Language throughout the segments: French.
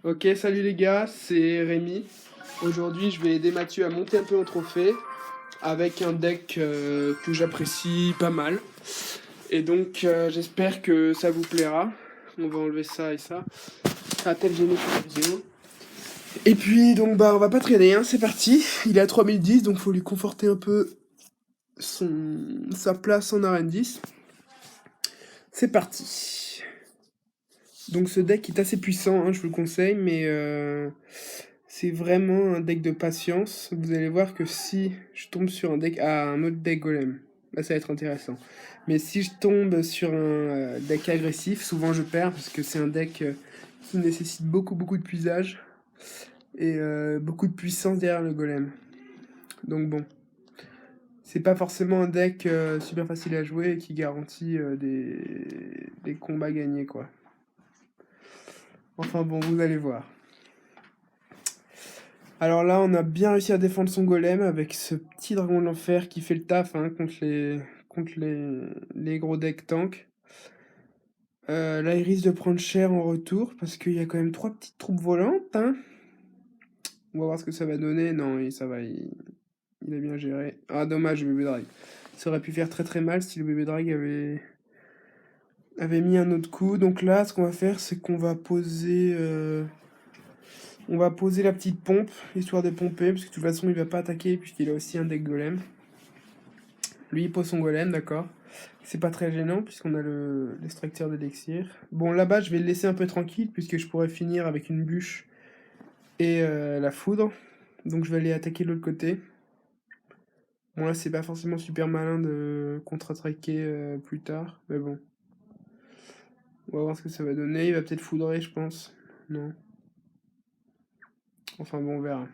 Ok, salut les gars, c'est Rémi. Aujourd'hui, je vais aider Mathieu à monter un peu en trophée avec un deck que j'apprécie pas mal. Et donc, j'espère que ça vous plaira. On va enlever ça et ça. Ça a tel gêné sur la vidéo. Et puis, donc, bah, on va pas traîner, hein, c'est parti. Il est à 3010, donc faut lui conforter un peu sa place en arène 10. C'est parti. Donc, ce deck est assez puissant, hein, je vous le conseille, mais c'est vraiment un deck de patience. Vous allez voir que si je tombe sur un autre deck golem, là ça va être intéressant. Mais si je tombe sur un deck agressif, souvent je perds parce que c'est un deck qui nécessite beaucoup de puisage et beaucoup de puissance derrière le golem. Donc bon, c'est pas forcément un deck super facile à jouer et qui garantit des combats gagnés quoi. Enfin bon, vous allez voir. Alors là, on a bien réussi à défendre son golem avec ce petit dragon de l'enfer qui fait le taf hein, contre les gros decks tank. Là, il risque de prendre cher en retour parce qu'il y a quand même 3 petites troupes volantes. Hein. On va voir ce que ça va donner. Non, ça va, il a bien géré. Ah, dommage, le bébé drag. Ça aurait pu faire très mal si le bébé drag avait mis un autre coup. Donc là, ce qu'on va faire, c'est qu'on va poser... on va poser la petite pompe, histoire de pomper, parce que de toute façon il va pas attaquer puisqu'il a aussi un deck golem. Lui il pose son golem, d'accord. C'est pas très gênant puisqu'on a l'extracteur d'élixir. Bon là-bas je vais le laisser un peu tranquille puisque je pourrais finir avec une bûche et la foudre. Donc je vais aller attaquer de l'autre côté. Bon là c'est pas forcément super malin de contre-attaquer plus tard, mais bon. On va voir ce que ça va donner, il va peut-être foudrer je pense. Non. Enfin bon on verra.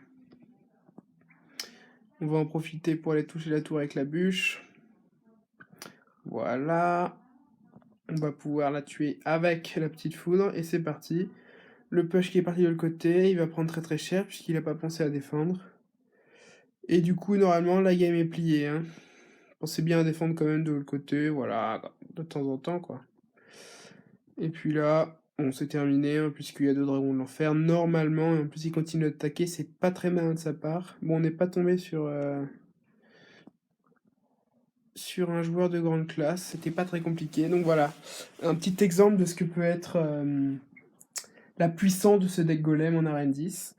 On va en profiter pour aller toucher la tour avec la bûche. Voilà. On va pouvoir la tuer avec la petite foudre. Et c'est parti. Le push qui est parti de l'autre côté, il va prendre très cher puisqu'il n'a pas pensé à défendre. Et du coup, normalement, la game est pliée. Hein. Pensez bien à défendre quand même de l'autre côté. Voilà, de temps en temps, quoi. Et puis là, bon, c'est terminé, hein, puisqu'il y a 2 dragons de l'enfer. Normalement, et en plus, il continue d'attaquer. C'est pas très malin de sa part. Bon, on n'est pas tombé sur un joueur de grande classe, c'était pas très compliqué. Donc voilà, un petit exemple de ce que peut être la puissance de ce deck golem en arène 10.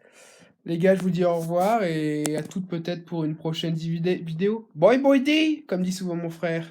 Les gars, je vous dis au revoir et à toutes peut-être pour une prochaine vidéo. Bye bye D, comme dit souvent mon frère.